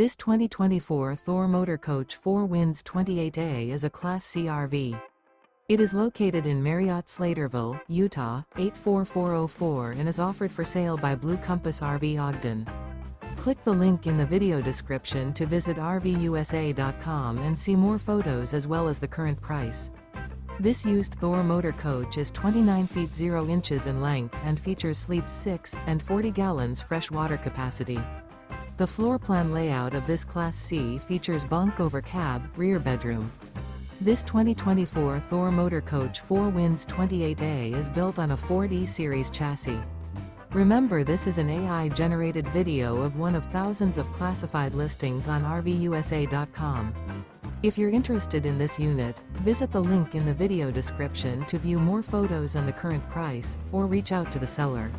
This 2024 Thor Motor Coach 4 Winds 28A is a Class C RV. It is located in Marriott-Slaterville, Utah, 84404 and is offered for sale by Blue Compass RV Ogden. Click the link in the video description to visit RVUSA.com and see more photos as well as the current price. This used Thor motor coach is 29 feet 0 inches in length and features sleeps 6 and 40 gallons fresh water capacity. The floor plan layout of this Class C features bunk over cab, rear bedroom. This 2024 Thor Motor Coach 4 Winds 28A is built on a Ford E-Series chassis. Remember, this is an AI-generated video of one of thousands of classified listings on RVUSA.com. If you're interested in this unit, visit the link in the video description to view more photos and the current price, or reach out to the seller.